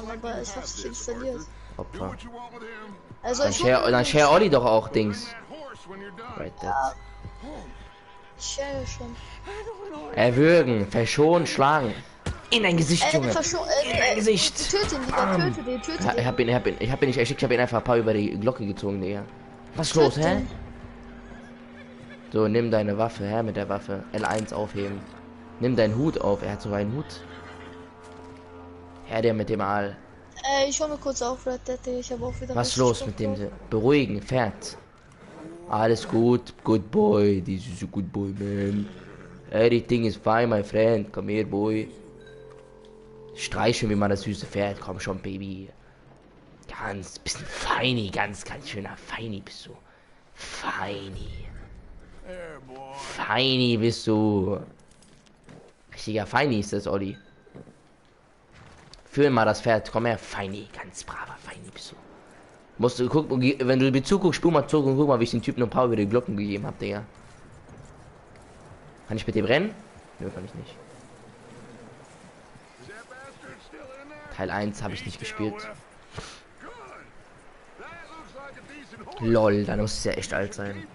schon, aber ich hab's nicht installiert. Opfer. Also Dann share Olli doch auch Dings. Right ja, ich share schon. Erwürgen, verschonen, schlagen. In dein Gesicht, Junge. In dein Gesicht. Töte ihn, Digga, töte den. Ich hab ihn nicht erstickt, ich hab ihn einfach ein paar über die Glocke gezogen, Digga. Was ist los, hä? So, nimm deine Waffe, her mit der Waffe. L1 aufheben. Nimm deinen Hut auf, er hat so einen Hut. Her der mit dem Aal. Ich hol mir kurz auf, Red Dead, ich habe auch wieder. Was ist los mit dem? Beruhigen, fährt. Alles gut, good boy, this is a good boy, man. Everything is fine, my friend. Komm her, boy. Streichen, wie man das süße Pferd. Komm schon, Baby. Ganz bisschen feini, ganz schöner Feini bist du. Feini. Feini bist du. Richtiger Feini ist das, Olli. Fühl mal das Pferd. Komm her, Feini. Ganz braver Feini bist du. Musst du gucken, wenn du mir zuguckst, spur mal zurück und guck mal, wie ich den Typen ein paar über die Glocken gegeben habe, Digga. Kann ich mit dem rennen? Nö, kann ich nicht. Teil 1 habe ich nicht gespielt. Lol, dann muss es ja echt alt sein.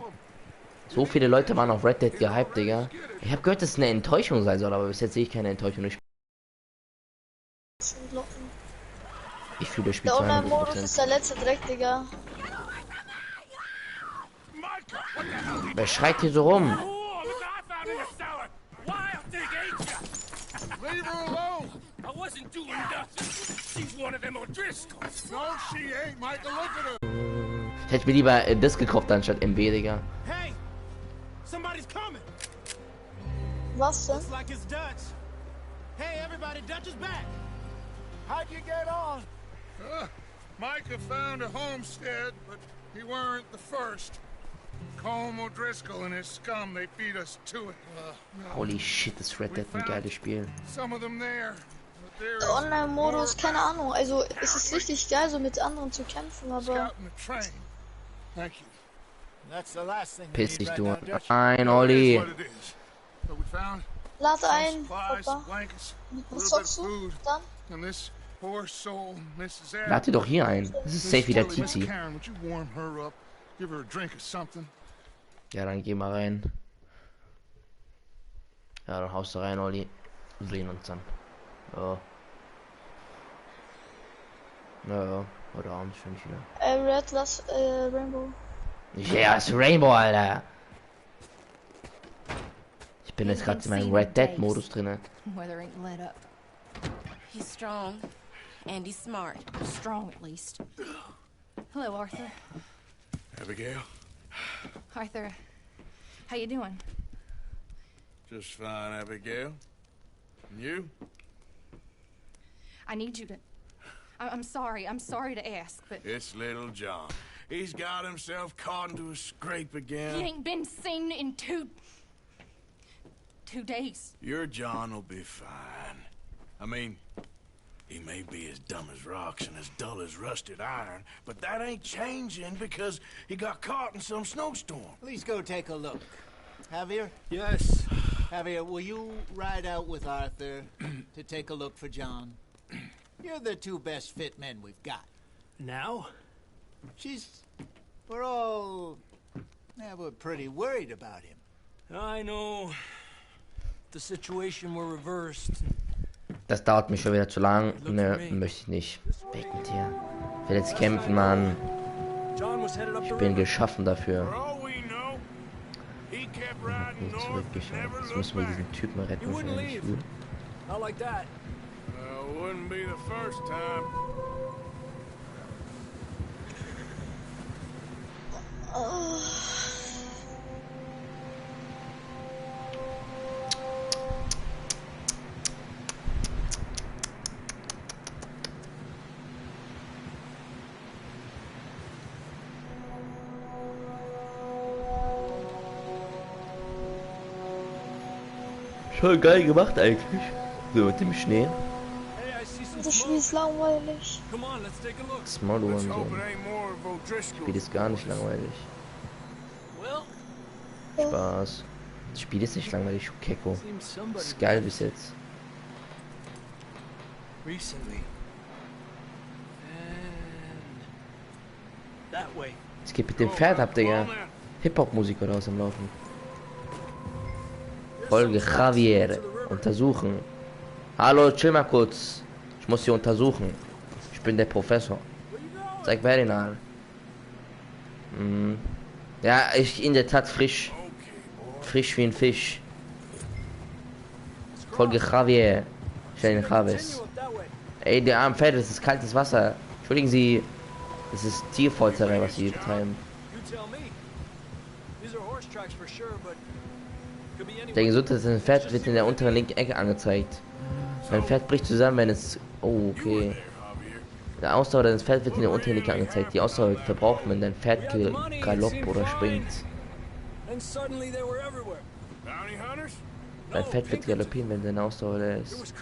So viele Leute waren auf Red Dead gehypt, Digga. Ich habe gehört, dass es eine Enttäuschung sein soll, aber bis jetzt sehe ich keine Enttäuschung. Ich fühle das Spiel der Online-Modus ist der letzte Dreck, Digga. Wer schreit hier so rum? Ich hätte mir lieber das gekauft anstatt MB, Digga. Was denn? How'd you get on? Micah found a homestead, but he weren't the first. Colm O'Driscoll and his scum, they beat us to it. Holy shit, das Red Dead ein geiles Spiel. Some of them there. Der Online-Modus, keine Ahnung. Also es ist richtig geil, so mit anderen zu kämpfen, aber. Piss dich du ein, Olli. Lad ein, Papa. Was zockst du dann? Lad dir doch hier ein. Das ist safe wieder Tizi. Ja, dann geh mal rein. Ja, dann haust du rein, Olli. Wir sehen uns dann. Ja. Naja, heute Abend schon wieder. Red, was, Rainbow. Ja, ist Rainbow, Alter. Ich bin jetzt gerade in meinem Red Dead Modus drinne. He's strong and he's smart. Strong at least. Hello, Arthur. Abigail. Arthur, how you doing? Just fine, Abigail. And you? I need you to... I'm sorry to ask, but... It's little John. He's got himself caught into a scrape again. He ain't been seen in two days. Your John will be fine. I mean, he may be as dumb as rocks and as dull as rusted iron, but that ain't changing because he got caught in some snowstorm. Please go take a look. Javier? Yes. Javier, will you ride out with Arthur to take a look for John? You're the two best fit men we've got. Now? We're all... Yeah, we're pretty worried about him. I know. The situation were reversed. Das dauert mich schon wieder zu lang. Ne, möchte ich nicht. Weg mit dir. Ich will jetzt kämpfen, Mann. Ich bin geschaffen dafür. Nicht zurückgeschaut. Jetzt müssen wir diesen Typen retten. Wahrscheinlich. Wouldn't be the first time. Schon geil gemacht eigentlich. So mit dem Schnee. Das Spiel ist langweilig. Small und so. Das Spiel ist gar nicht langweilig. Spaß. Das Spiel ist nicht langweilig, Keko. Das ist geil bis jetzt. That way. Es geht mit dem Pferd, habt ihr ja Hip-Hop-Musik oder was am Laufen. Folge Javier. Untersuchen. Hallo, chill mal kurz. Ich muss hier untersuchen. Ich bin der Professor. Zeig Berinal. Ja, ich in der Tat frisch. Frisch wie ein Fisch. Folge Javier. Schönen Chaves. Ey, der arme Pferd, das ist kaltes Wasser. Entschuldigen Sie, das ist Tierfolterei, was Sie hier betreiben. Der gesundheitliche Pferd wird in der unteren linken Ecke angezeigt. Mein Pferd bricht zusammen, wenn es... Oh, okay. Der Ausdauer deines Pferds wird in der unteren Ecke angezeigt. Die Ausdauer wird verbraucht, wenn dein Pferd galoppt oder springt. Dein Pferd wird galoppieren, wenn deine Ausdauer leer ist.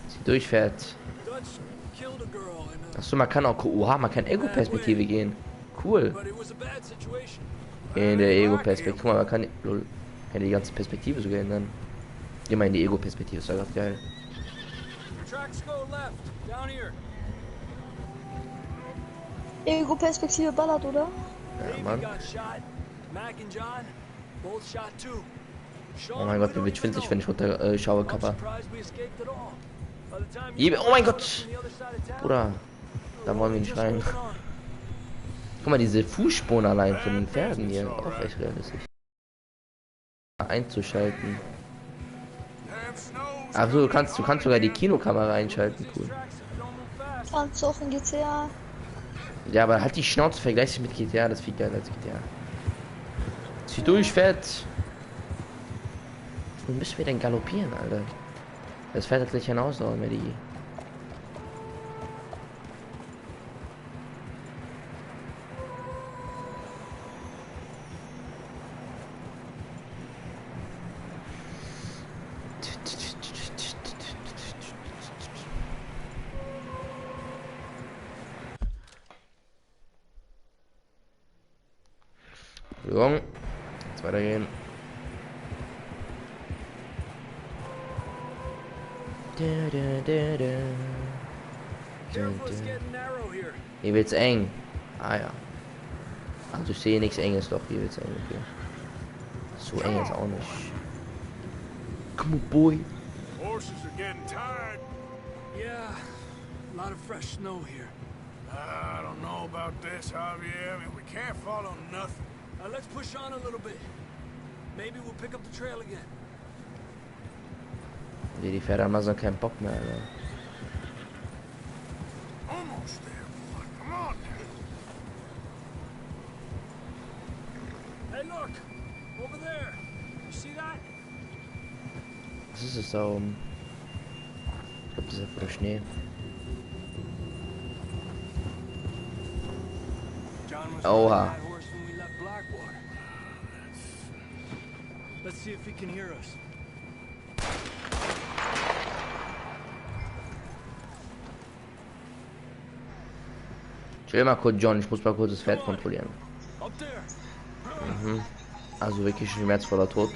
Sie durchfährt. Achso, man kann auch... Oha, man kann Ego-Perspektive gehen. Cool. In der Ego-Perspektive. Guck mal, man kann... Lol, kann die ganze Perspektive sogar ändern. Geh mal in die Ego-Perspektive, ist doch grad geil. Ego-Perspektive ballert, oder? Ja, Mann. Oh mein Gott, mir wird schwindelig, wenn ich runter schaue, Kappa. Oh mein Gott! Bruder, da wollen wir nicht rein. Guck mal, diese Fußspuren allein von den Pferden hier. Auch echt realistisch. Einzuschalten. Also du kannst sogar die Kinokamera einschalten, cool. Kannst du auch in GTA. Ja, aber halt die Schnauze, vergleich dich mit GTA, das ist viel geiler als GTA. Sie durchfährt. Wo müssen wir denn galoppieren, Alter? Das fährt gleich hinaus, aber mehr die. Entschuldigung. Jetzt weitergehen. Hier wird's eng. Ah ja. Also ich sehe nichts Enges, doch hier wird's eng. Okay. So eng ist auch nicht. Come on, boy. Horses are getting tired. Yeah, a lot of fresh snow here. I don't know about this, Javier. I mean, we can't follow nothing. Let's push on a little bit. Maybe we'll pick up the trail again. Die Pferde haben also keinen Bock mehr, Alter. Almost there, boy. Come on. Hey, look! Over there! You see that? Was ist es da oben? Ich glaube, das ist einfach der Schnee. Oha. Let's see if he can hear us. Chill mal kurz, John, ich muss mal kurz das Pferd kontrollieren. Also wirklich schmerzvoller Tod.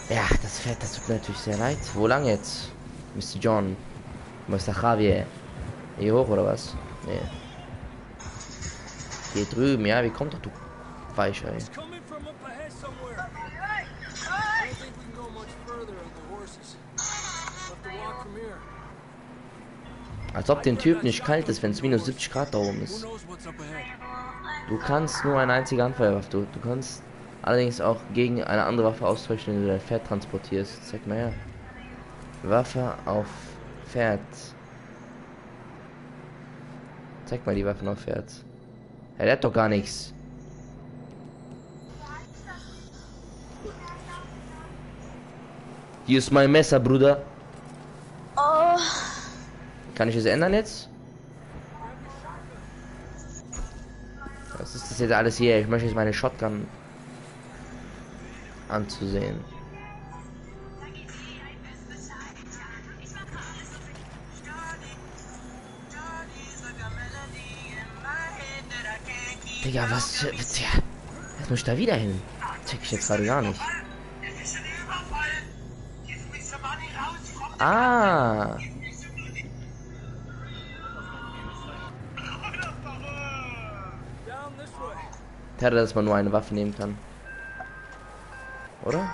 Ja, das Pferd, das tut mir natürlich sehr leid. Wo lang jetzt? Mr. John. Mr. Javier. Hier hoch oder was? Nee. Hier drüben, ja, wie kommt doch du Weicher, ey. Als ob dem Typ nicht kalt ist, wenn es minus 70 Grad da oben ist. Du kannst nur eine einzige Anfeuerwaffe. Du kannst allerdings auch gegen eine andere Waffe austauschen, wenn du dein Pferd transportierst. Zeig mal her. Waffe auf Pferd. Zeig mal die Waffen auf Pferd. Ja, der hat doch gar nichts. Hier ist mein Messer, Bruder. Oh. Kann ich es ändern jetzt? Was ist das jetzt alles hier? Ich möchte jetzt meine Shotgun anzusehen. Digga, was? Tja, jetzt muss ich da wieder hin. Check ich jetzt gerade gar nicht. Ah. Terror, dass man nur eine Waffe nehmen kann. Oder?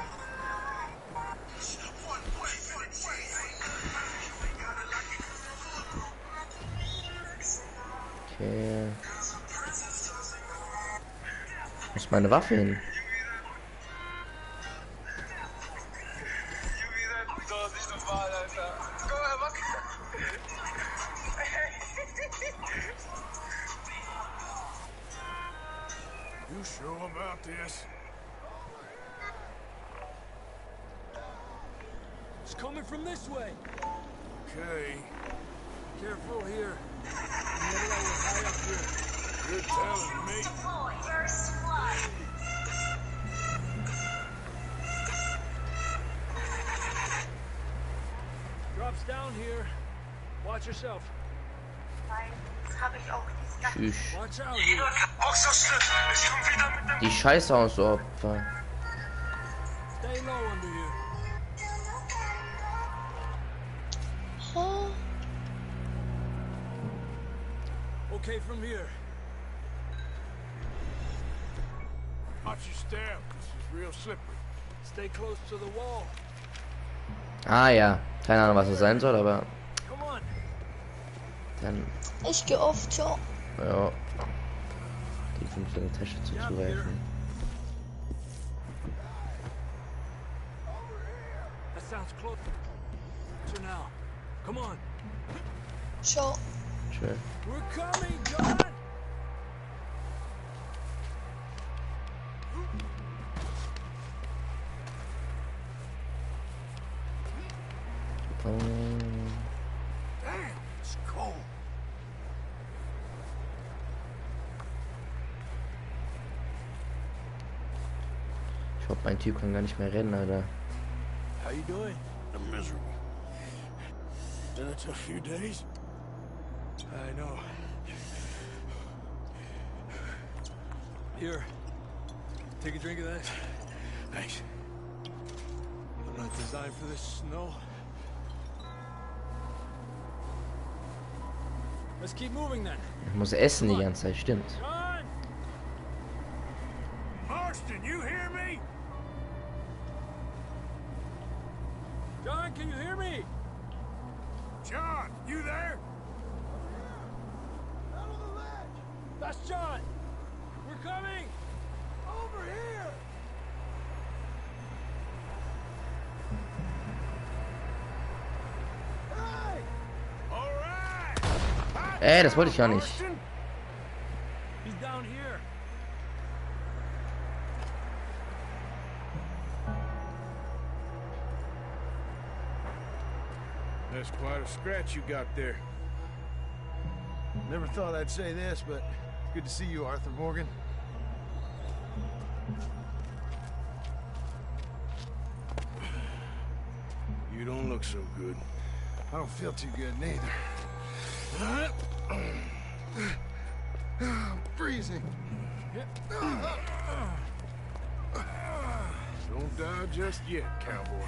Okay. Wo ist meine Waffe hin? You sure about this? It's coming from this way. Okay. Careful here. Remember I was high up here. You're telling me. Drops down here. Watch yourself. Tschüss. Watch out here. Die Scheiße aus Opfer. Stay low under here. Oh, Okay, from here. Watch your step. This is real slippery. Stay close to the wall. Ah ja. Keine Ahnung, was das sein soll, aber Come on. dann. ich gehe oft, ciao. Ja. Die 5 Tasche zuzuwerfen. That sounds close. So now, come on. Ciao. Schön. We're coming, John. Damn, it's cold. Ich hoffe, mein Typ kann gar nicht mehr rennen, Alter. How you doing? I'm miserable. Been a tough few days. I know. Here. Take a drink of that. Thanks. I'm not designed for this snow. Let's keep moving then. Ich muss essen die ganze Zeit, stimmt. John! Marston, you hear me? John, can you hear me? John, you there? That's John! We're coming! Over here! Hey! All right. Das wollte ich gar nicht. Marston? He's down here. That's quite a scratch you got there. Never thought I'd say this, but good to see you, Arthur Morgan. You don't look so good. I don't feel too good neither. I'm freezing. Don't die just yet, cowboy.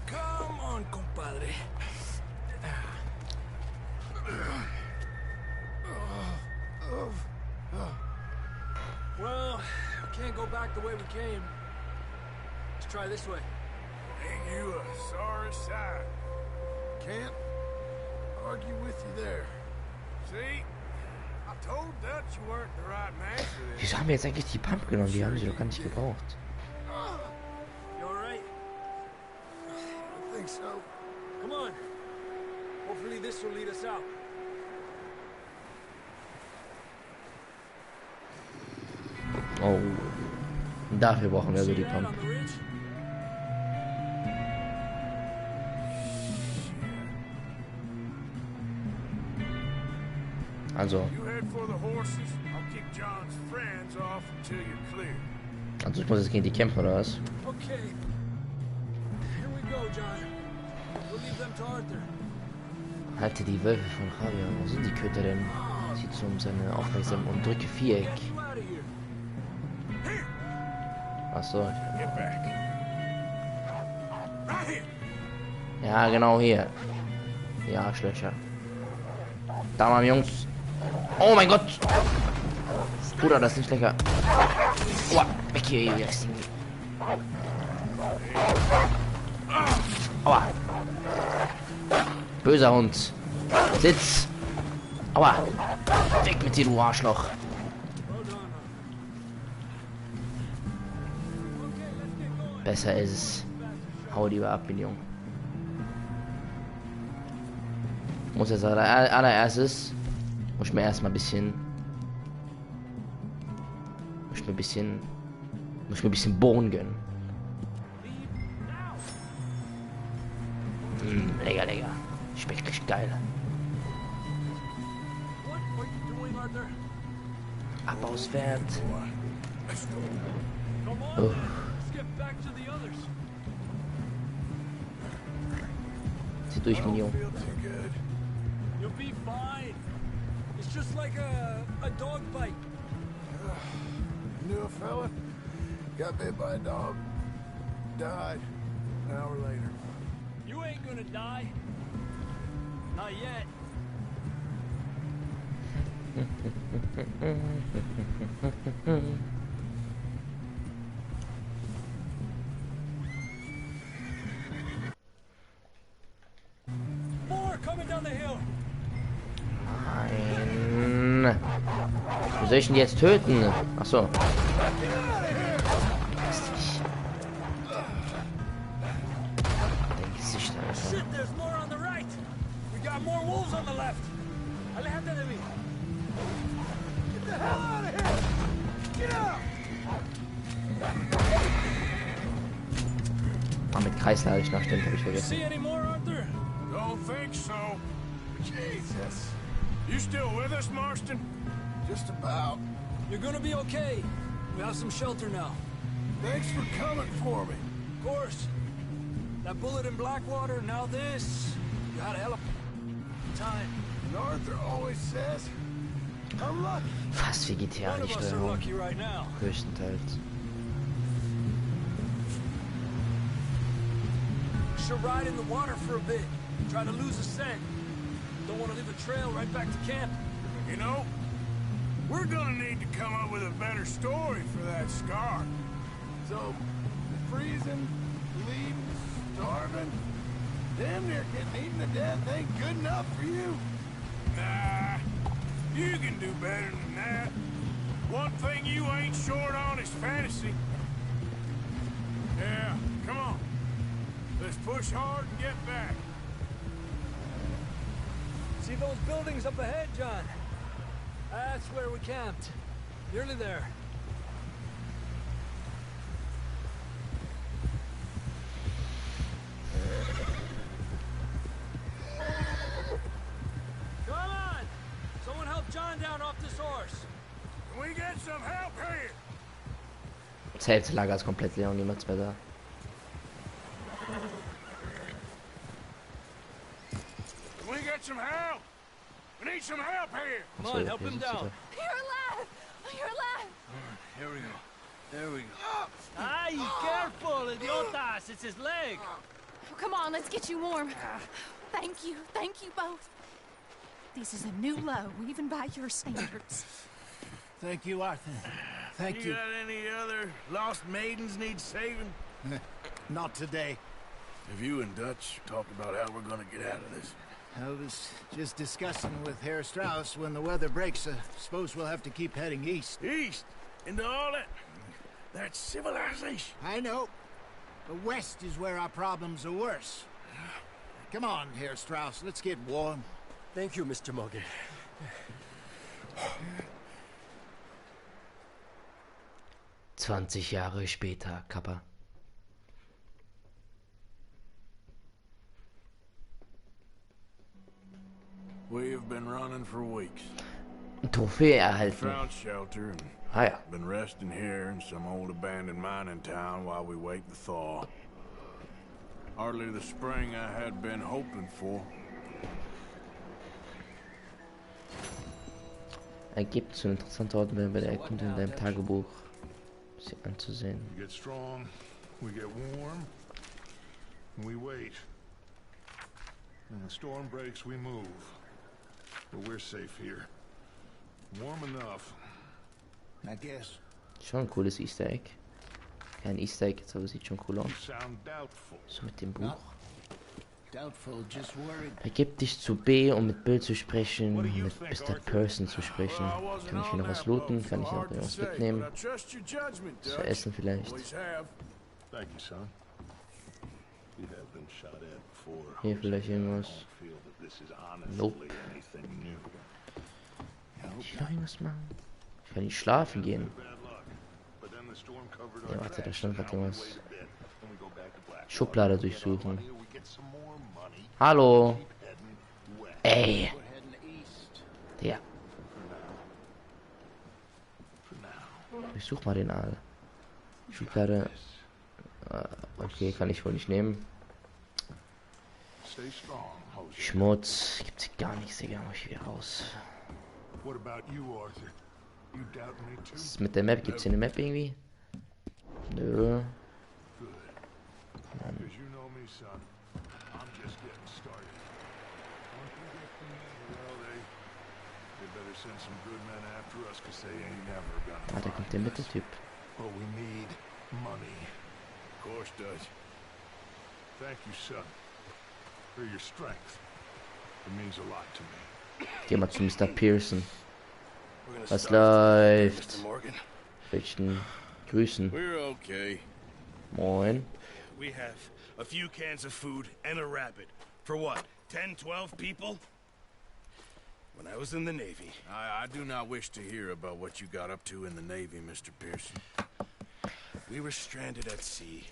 Come on, compadre. Well, we can't go back the way we came. Let's try this way. Ain't you a sorry sight? Can't argue with you there. See? I told Dutch you weren't the right man for this. Wieso haben wir jetzt eigentlich die Pump genommen? Die haben sie doch gar nicht gebraucht. You alright? I think so. Come on. Hopefully this will lead us out. Oh. Dafür brauchen wir so die See that Pump. on the ridge? Also You head for the horses. I'll keep John's friends off until you're clear. ich muss jetzt gegen die kämpfen, oder was? Okay. Here we go, John. We'll leave them to Arthur. Halte die Wölfe von Javier. Wo sind die Köter denn? Zieht so um seine Aufmerksamkeit und drücke Viereck. Achso. Get back. Right here. Ja, genau hier. Die Arschlöcher. Da mal, Jungs. Oh mein Gott. Bruder, das ist nicht lecker. Aua, weg hier, ihr Ding. Aua. Böser Hund. Sitz. Aua. Weg mit dir, du Arschloch. Besser ist es. Hau lieber ab, Junge. Muss jetzt allererstes muss ich mir erstmal ein bisschen Bohnen gönnen. Lecker, lecker. Schmeckt richtig geil. Abbauswert. Oh. Zieh durch, Minion. You'll be fine. It's just like a dog bite. Knew a fella, got bit by a dog, died an hour later. You ain't gonna die. Not yet. More coming down the hill. Nein. Wie soll ich ihn jetzt töten? Ach so. Shit, there's more on the right. We got more wolves on the left. Aléjate. Get the hell out of here! Get out! Mit Kreisler ich noch stimmt, habe ich vergessen. See any more, Arthur? Don't think so. Jesus. You still with us, Marston? Just about. You're gonna be okay. We have some shelter now. Thanks for coming for me. Of course. That bullet in Blackwater, now this. You had a hell of a time. And Arthur always says, I'm lucky. Fast None vegetarisch of us are lucky right now. größtenteils. Should ride in the water for a bit. Try to lose a scent. Don't want to leave a trail right back to camp. You know, we're gonna need to come up with a better story for that scar. So, freezing, bleeding, starving, damn near getting eaten to death ain't good enough for you. Nah, you can do better than that. One thing you ain't short on is fantasy. Yeah, come on. Let's push hard and get back. See those buildings up ahead, John? That's where we camped. Nearly there. Come on! Someone help John down off this horse. Can we get some help here? Das Zeltlager ist komplett leer und niemand mehr da. Can we get some help? We need some help here. Come on, help him down. You're alive! You're alive! Here we go. There we go. Ay, careful, idiotas! It's his leg. Oh, come on, let's get you warm. Thank you both. This is a new low, even by your standards. Thank you, Arthur. Thank you. Got any other lost maidens need saving? Not today. Have you and Dutch talked about how we're gonna get out of this? I was just discussing with Herr Strauss when the weather breaks. Suppose we'll have to keep heading east. East? Into all that... That's civilization. I know. But west is where our problems are worse. Come on, Herr Strauss. Let's get warm. Thank you, Mr. Morgan. 20 Jahre später, Kappa. We have been running for weeks. Trophäe erhalten. Found shelter and Ah ja. been resting here in some old abandoned mining town while we wait the thaw. Hardly the spring I had been hoping for. ergibt, so interessante Orte werden bei der Erkundung in deinem Tagebuch sie anzusehen. We get strong, we get warm, and we wait. When the storm breaks, we move. But we're safe here. Warm enough. I guess. Schon ein cooles Easter Egg. Kein Easter Egg, jetzt aber sieht schon cool aus. You sound doubtful. So mit dem Buch. Doubtful, just worried. Begib dich zu B, um mit Bill zu sprechen, mit Mr. Person zu sprechen. Kann ich hier noch was looten? Kann ich noch irgendwas mitnehmen? Zu essen vielleicht? Thank you, son. We have been shot at before. Hier vielleicht irgendwas? Feel that this is Nope. honestly anything new. Kann ich noch irgendwas machen? Ich kann nicht schlafen gehen. But then the storm covered Ja, our warte, da tracks, stand and gerade now we irgendwas. wait a bit, and we go back to Black. Schublade durchsuchen. We get some more money. Hallo? Keep heading west. Ey! We're heading east. Der. For now. Ich such mal den Aal. Schublade. Okay, kann ich wohl nicht nehmen. Stay strong, Jose. Schmutz. Gibt's hier gar nichts, Digga. Mach ich wieder raus. What about you, Arthur? You doubt me too? Was ist mit der Map? Gibt's hier eine Map irgendwie? Nö. Because you know me, son. I'm just getting started. Once we get from there, well, they better send some good men after us, because they ain't never gonna Ah, da kommt der find us. Mitteltyp. But we need money. Of course, Dutch. Thank you, son, for your strength. It means a lot to me. Geh mal zu Mr. Pearson. We're gonna Was start with läuft? Mr. Morgan. Welchen Grüßen. We're okay. Moin. We have a few cans of food and a rabbit. For what? 10, 12 people? When I was in the Navy, I do not wish to hear about what you got up to in the Navy, Mr. Pearson. We were stranded at sea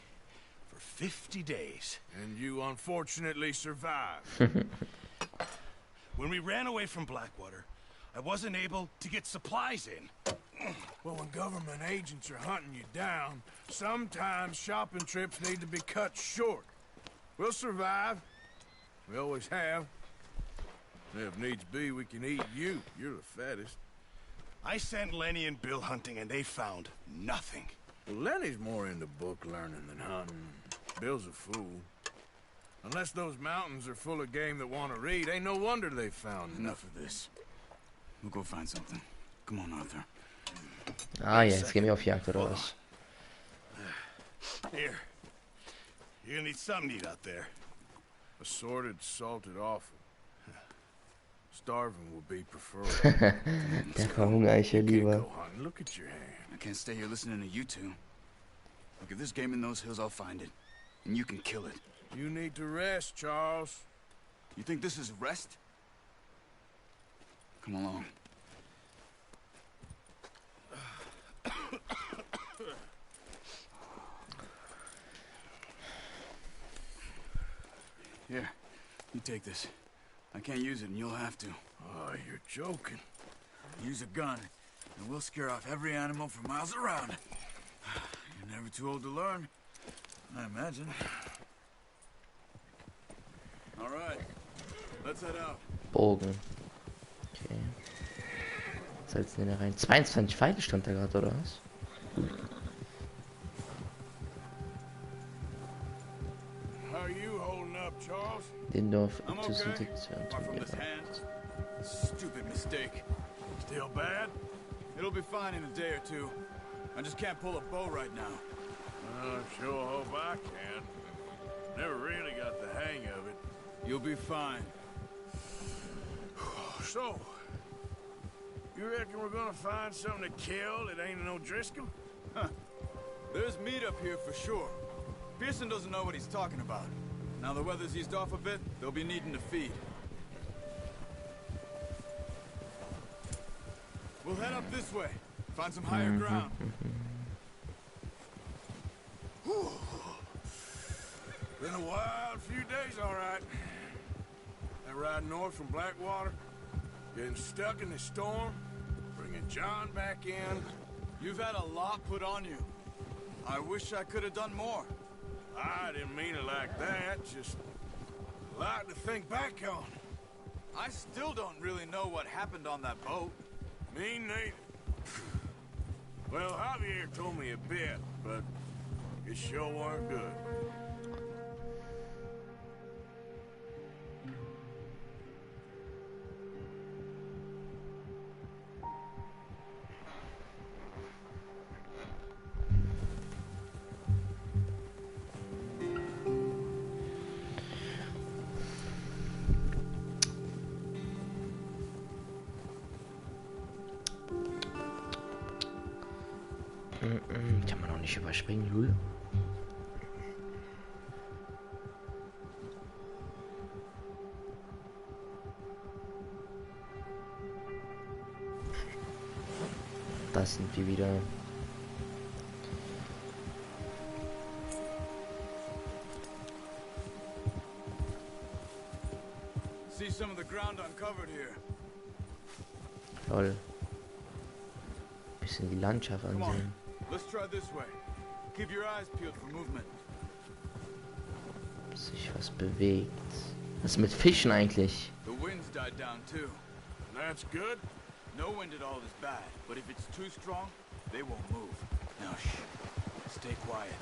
for 50 days. And you unfortunately survived. When we ran away from Blackwater, I wasn't able to get supplies in. Well, when government agents are hunting you down, sometimes shopping trips need to be cut short. We'll survive. We always have. And if needs be, we can eat you. You're the fattest. I sent Lenny and Bill hunting, and they found nothing. Well, Lenny's more into book learning than hunting. Bill's a fool. Unless those mountains are full of game that want to read, ain't no wonder they found nothing. Enough of this. We'll go find something. Come on, Arthur. Ah, ja, jetzt gehen wir auf Jagd oder was? Here. You're gonna need something to eat out there. Assorted, salted offal. Starving will be preferred. Der verhungere ich ja lieber. Go hunting. Look at your hand. I can't stay here listening to you two. Look, if there's game in those hills, I'll find it. And you can kill it. You need to rest, Charles. You think this is rest? Come along. Here, you take this. I can't use it, and you'll have to. Oh, you're joking. Use a gun, and we'll scare off every animal for miles around. You're never too old to learn, I imagine. All right, let's head out. Bogen. Okay. Salzen den da rein. 22 Pfeile stand da gerade, oder was? How are you holding up, Charles? Lindorf, I'm okay. Apart from this Abzusentation. hand. Stupid mistake. Still bad? It'll be fine in a day or two. I just can't pull a bow right now. I sure hope I can. Never really got the hang of it. You'll be fine. So, you reckon we're gonna find something to kill that ain't no Driscoll? There's meat up here for sure. Pearson doesn't know what he's talking about. Now the weather's eased off a bit, they'll be needing to feed. We'll head up this way. Find some higher ground. Whew. Been a wild few days, all right. That ride north from Blackwater, getting stuck in the storm, bringing John back in. You've had a lot put on you. I wish I could have done more. I didn't mean it like that, just a lot to think back on. I still don't really know what happened on that boat. Me neither. Well, Javier told me a bit, but it sure weren't good. Kann man auch nicht überspringen, Lul. Das sind wir wieder. See some of the ground uncovered here. Lol. Bisschen die Landschaft Come on, ansehen. let's try this way. Keep your eyes peeled for movement. Ob sich was bewegt. Was ist mit Fischen eigentlich? The wind's died down too. That's good. No wind at all is bad, but if it's too strong, they won't move. Now shh. Stay quiet.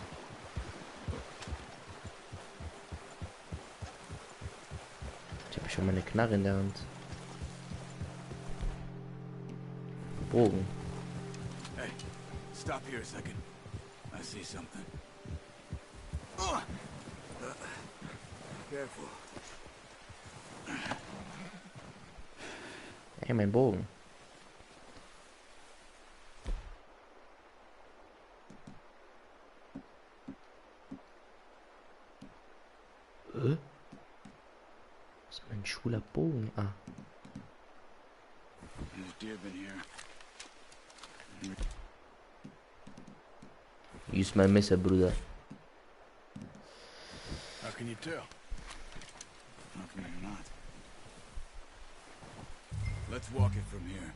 Ich habe schon mal eine Knarre in der Hand. Bogen. Hey, stop here a second. I see something. Careful. Ey, mein Bogen. Was ist mein schwuler Bogen? Ah. There's deer been here. Use mein Messer, Bruder. How can you tell? How come you're not? Let's walk it from here.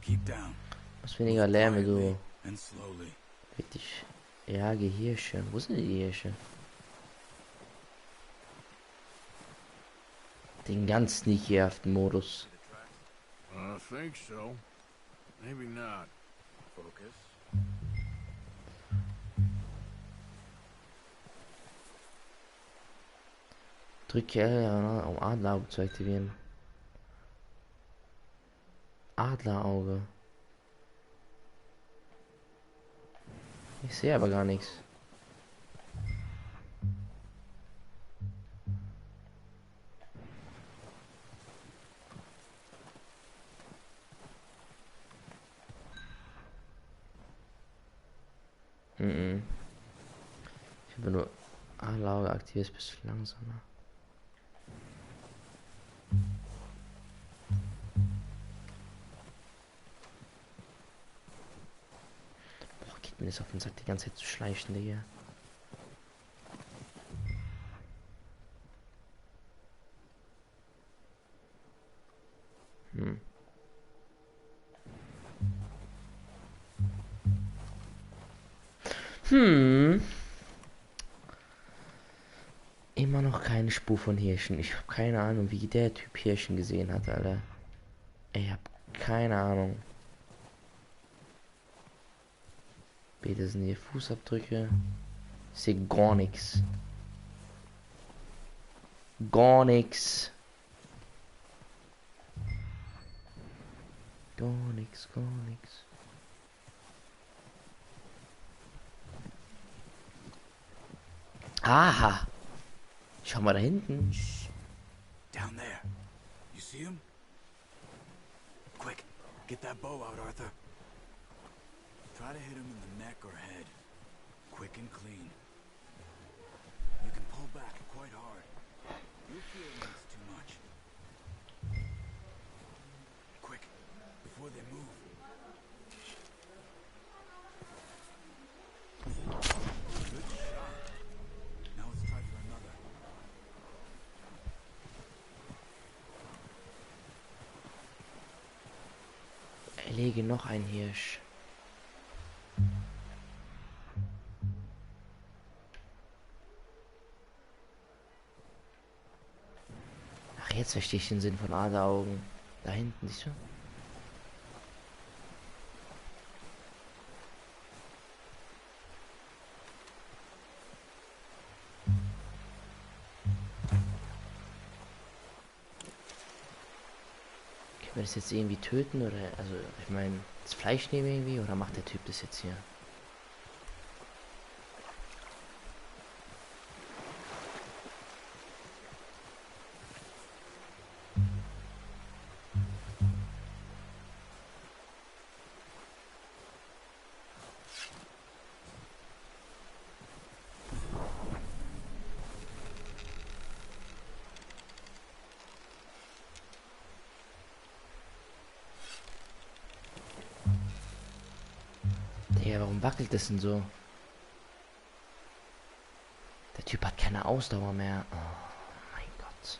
Keep down. Was weniger Lärm, wenn du And slowly. richtig jage Hirsche. Wo sind die Hirsche? Den ganz sneakyhaften Modus. I think so. Maybe not. Focus. Drücke L, um Adlerauge zu aktivieren. Adlerauge. Ich sehe aber gar nichts. Ich habe nur Adlerauge aktiviert, bist du langsamer. Boah, geht mir das auf den Sack, die ganze Zeit zu schleichen, Digga. Immer noch keine Spur von Hirschen. Ich habe keine Ahnung, wie der Typ Hirschen gesehen hat, Alter. Ich habe keine Ahnung. Bitte sind hier Fußabdrücke. Ich sehe gar nichts. Gar nichts. Gar nichts, gar nichts. Aha. Schau mal da hinten. Shh. Down there. You see him? Quick, get that bow out, Arthur. Try to hit him in the neck or head. Quick and clean. You can pull back quite hard. You'll feel when it's too much. Quick, before they move. Good shot. Now let's try for another. Erlege noch ein Hirsch. Ach, jetzt verstehe ich den Sinn von Adleraugen. Da hinten, siehst du? Können wir das jetzt irgendwie töten oder, also, ich meine, das Fleisch nehmen irgendwie oder macht der Typ das jetzt hier? Digga, warum wackelt das denn so? Der Typ hat keine Ausdauer mehr. Oh mein Gott.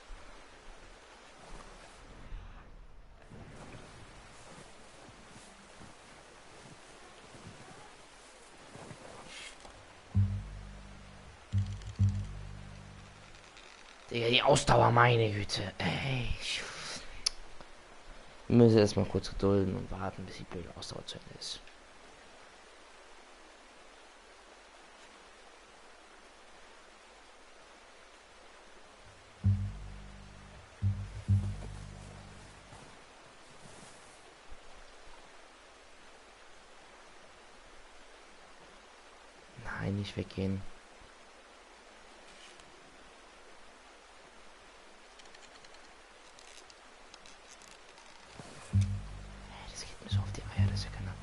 Digga, die Ausdauer, meine Güte. Ey. Wir müssen erstmal kurz gedulden und warten, bis die blöde Ausdauer zu Ende ist. Nein, nicht weggehen. Das geht mir so auf die Eier, das ist ja keiner.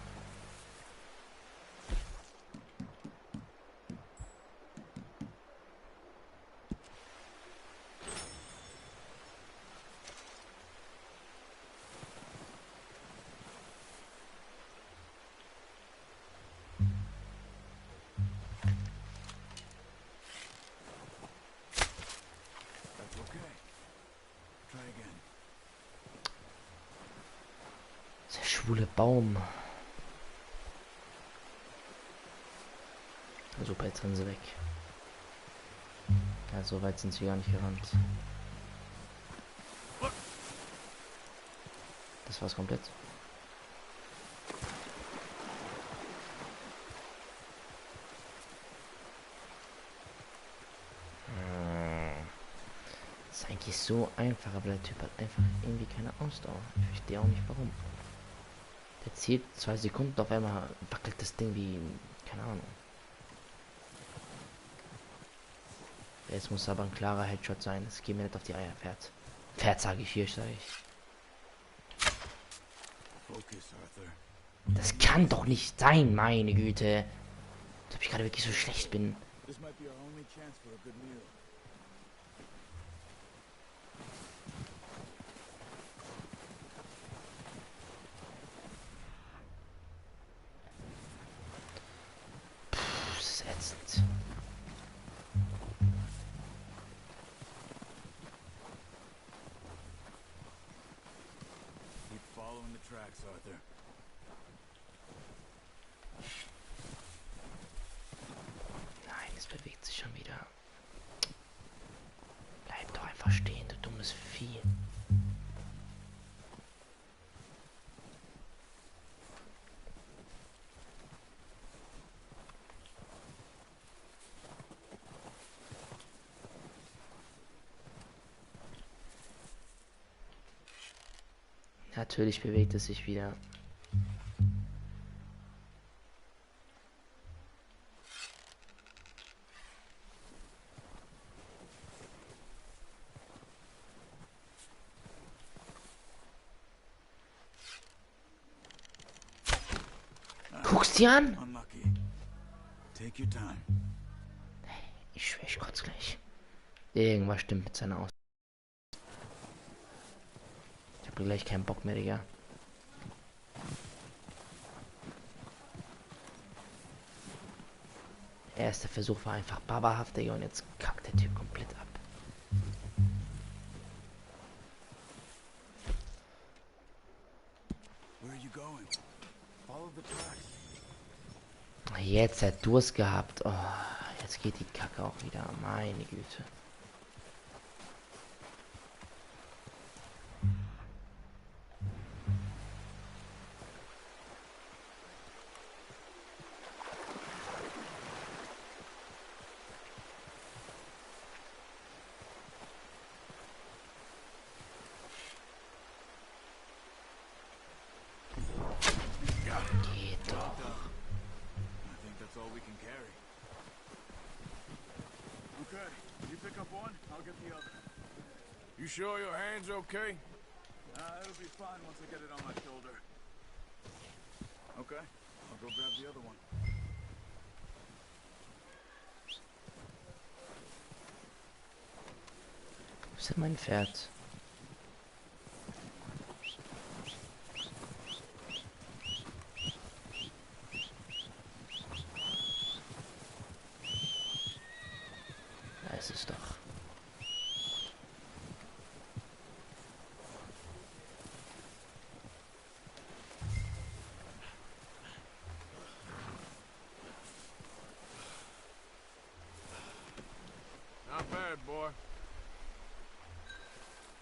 That's okay. Try again. Der schwule Baum. Super, jetzt rennen sie weg. Ja, so weit sind sie gar nicht gerannt. Das war's komplett. Das ist eigentlich so einfach, aber der Typ hat einfach irgendwie keine Ausdauer. Ich verstehe auch nicht warum. Der zählt 2 Sekunden, auf einmal wackelt das Ding wie, keine Ahnung. Jetzt muss aber ein klarer Headshot sein. Das geht mir nicht auf die Eier, Pferd. Pferd sage ich hier, sage ich. Focus, Arthur. Das kann doch nicht sein, meine Güte. Als ob ich gerade wirklich so schlecht bin. This might be our only chance for a good meal. Das ist ätzend. Keep following the tracks, Arthur. Nein, es bewegt sich schon wieder. Bleib doch einfach stehen, du dummes Vieh. Natürlich bewegt es sich wieder. Guckst dir an? Unlucky. Take your time. Ich schwör, ich kotze gleich. Irgendwas stimmt mit seiner Aus. Ich habe gleich keinen Bock mehr, Digga. Der erste Versuch war einfach babahaft, Digga, und jetzt kackt der Typ komplett ab. Where are you going? Follow the tracks. Jetzt hat Durst gehabt. Oh, jetzt geht die Kacke auch wieder. Meine Güte. Geht doch. I think that's all we can carry. Okay, you pick up one, I'll get the other. You sure your hand's okay? It'll be fine once I get it on my shoulder. Okay, I'll go grab the other one. Wo ist denn mein Pferd? Da ist es doch. Not bad, boy.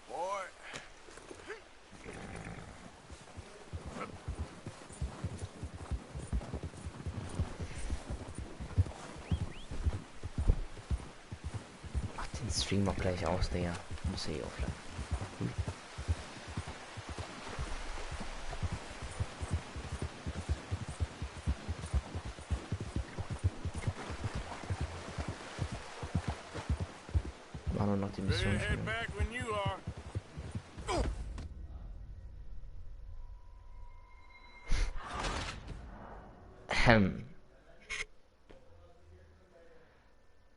Boy. Mach den Stream auch gleich aus, Digga. Muss eh aufladen. War nur noch die Ready to Mission. head back when you are.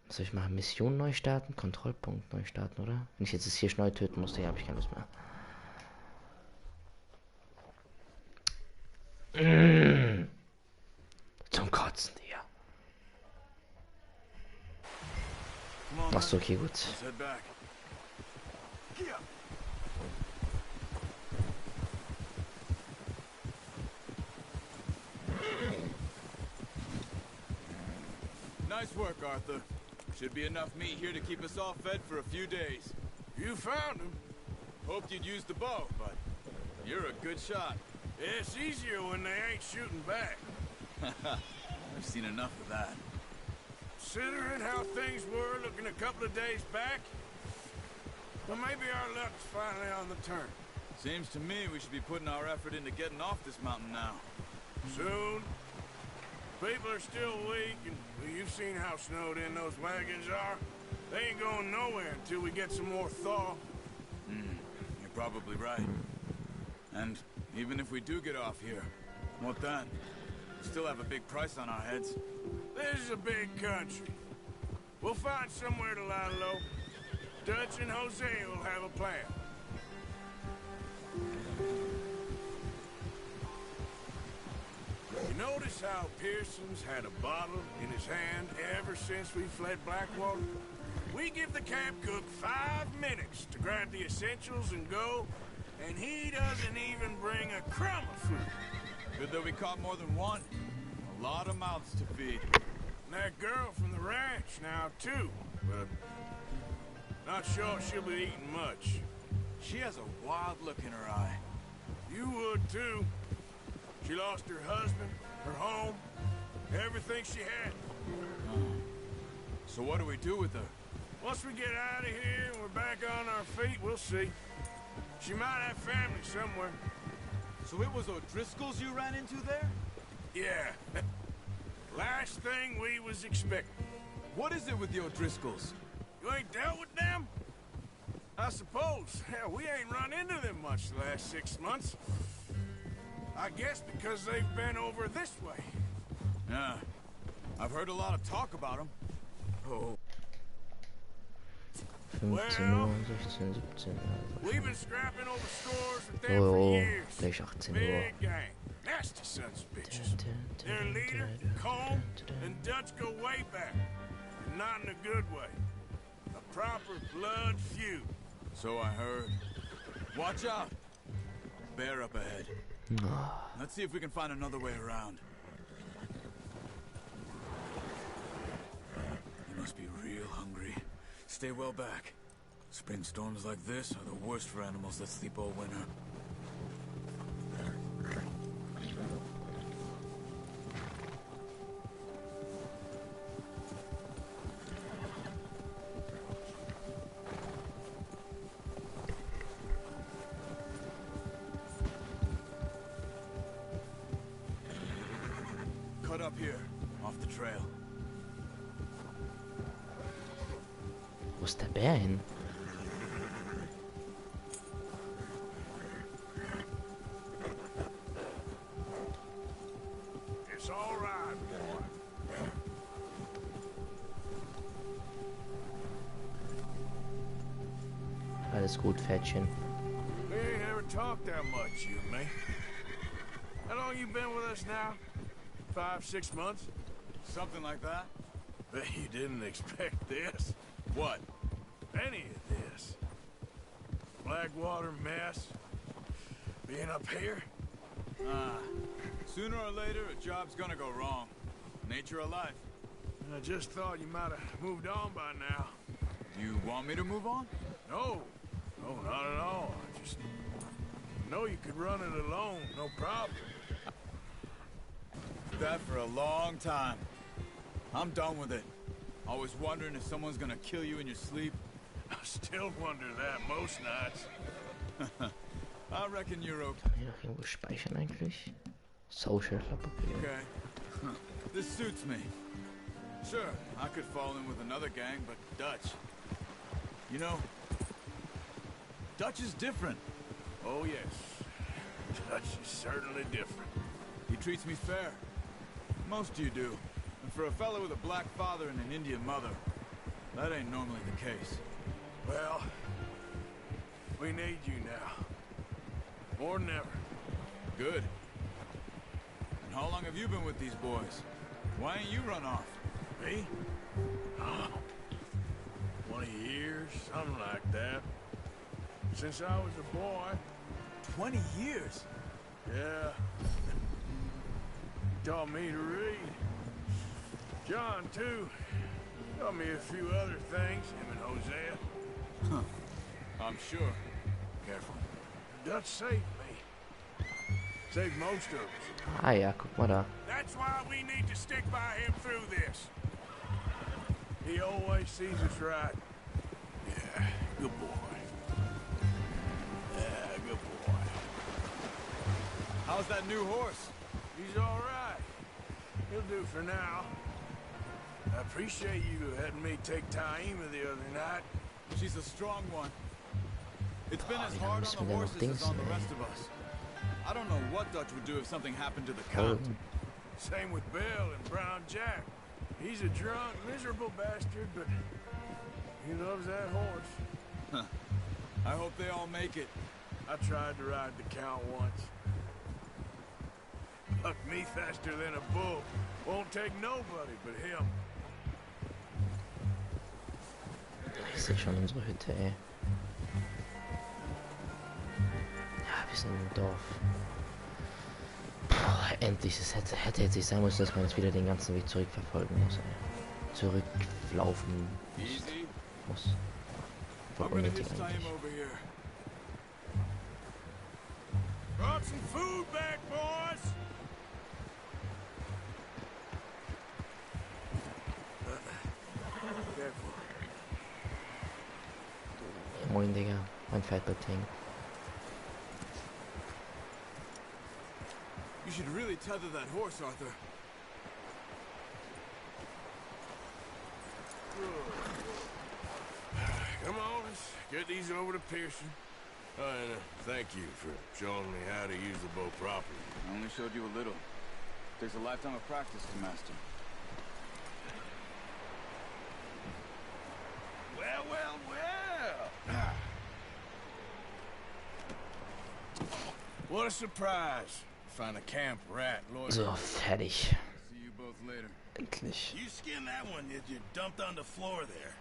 Was soll ich machen? Mission neu starten? Kontrollpunkt neu starten, oder? Wenn ich jetzt das hier neu töten musste, habe ich keine Lust mehr. Zum Kotzen, Digga. Achso, okay, gut. Let's head back. Nice work, Arthur. Should be enough meat here to keep us all fed for a few days. You found him. Hoped you'd use the bow, but you're a good shot. It's easier when they ain't shooting back. I've seen enough of that. Considering how things were looking a couple of days back, well, maybe our luck's finally on the turn. Seems to me we should be putting our effort into getting off this mountain now. Soon. People are still weak, and well, you've seen how snowed in those wagons are. They ain't going nowhere until we get some more thaw. You're probably right. And even if we do get off here, what then? We still have a big price on our heads. This is a big country. We'll find somewhere to lie low. Dutch and Jose will have a plan. You notice how Pearson's had a bottle in his hand ever since we fled Blackwater? We give the camp cook 5 minutes to grab the essentials and go, and he doesn't even bring a crumb of food. Good that we caught more than one. A lot of mouths to feed. And that girl from the ranch now, too, but not sure she'll be eating much. She has a wild look in her eye. You would, too. She lost her husband, her home, everything she had. So what do we do with her? Once we get out of here and we're back on our feet, we'll see. She might have family somewhere. So it was O'Driscoll's you ran into there? Yeah. Last thing we was expecting. What is it with the O'Driscolls? You ain't dealt with them? I suppose. Hell, we ain't run into them much the last 6 months. I guess because they've been over this way. Yeah. I've heard a lot of talk about them. Oh. 15 Uhr, 16, 17. We've been scrapping over scores with them Oh, for years. gleich 18 Uhr. Big gang. Nasty sons of bitches. Their leader, Cole, and Dutch go way back. And not in a good way. A proper blood feud. So I heard. Watch out! Bear up ahead. Let's see if we can find another way around. You must be real hungry. Stay well back. Spring storms like this are the worst for animals that sleep all winter. cut up here, off the trail. Wo ist der Bär hin? It's all right, boy. Alles gut, Pferdchen. We ain't ever talked that much, you and me. How long you been with us now? 5, 6 months? Something like that? Bet you didn't expect this. What? Any of this. Blackwater mess. Being up here? Sooner or later, a job's gonna go wrong. Nature of life. I just thought you might have moved on by now. You want me to move on? No. No, not at all. I just know you could run it alone, no problem. That for a long time. I'm done with it. Always wondering if someone's gonna kill you in your sleep. I still wonder that most nights. I reckon you're okay. Kann ich noch irgendwo speichern eigentlich? Social Papier. Okay. This suits me. Sure, I could fall in with another gang, but Dutch. You know, Dutch is different. Oh, yes. Dutch is certainly different. He treats me fair. Most of you do. And for a fellow with a black father and an Indian mother, that ain't normally the case. Well, we need you now. More than ever. Good. And how long have you been with these boys? Why ain't you run off? Me? Oh, 20 years, something like that. Since I was a boy. 20 years? Yeah. Taught me to read. John, too. Taught me a few other things, him and Hosea. I'm sure. Careful. Dutch saved me. Saved most of us. Ah ja, guck mal da. That's why we need to stick by him through this. He always sees us right. Yeah, good boy. Yeah, good boy. How's that new horse? He's all right. He'll do for now. I appreciate you letting me take Taima the other night. She's a strong one. It's been as wie lange hard müssen on wir the denn noch horses as on the dingsen, rest ey? of us. I don't know what Dutch would do if something happened to the Count. Folgen. Same with Bill and Brown Jack. He's a drunk, miserable bastard, but he loves that horse. I hope they all make it. I tried to ride the Count once. Bucked me faster than a bull. Won't take nobody but him. Ich sehe schon unsere Hütte, ey. Ja, wir sind im Dorf. Puh, endlich. Es hätte jetzt nicht sein müssen, dass man jetzt wieder den ganzen Weg zurückverfolgen muss, ey. Zurücklaufen Easy. muss. Voll I'm gonna unnötig hitch eigentlich. Taima over here. Brought some food back, boys! Careful. Ja, moin, Digga. Mein Pferd bleibt hängen. You should really tether that horse, Arthur. Come on, let's get these over to Pearson. And thank you for showing me how to use the bow properly. I only showed you a little. Takes a lifetime of practice to master. Well, well, well! What a surprise. Find a camp rat loiter. So, fertig. See you both later. Endlich. You skinned that one that you dumped on the floor there.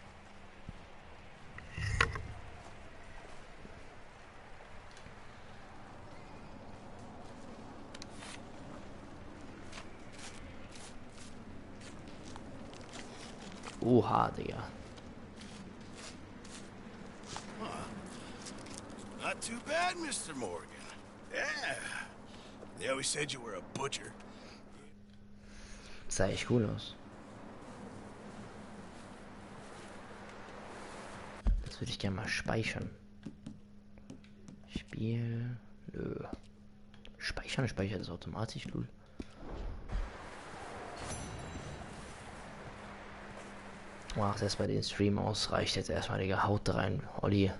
Oha, Digga. Not too bad, Mr. Morgan. Yeah. They always said you were a butcher. Sah echt cool aus. Das würde ich gerne mal speichern. Spiel. Nö. Speichern speichert das automatisch, lul. Mach erstmal den Stream aus. Reicht jetzt erstmal, Digga. Haut rein, Olli.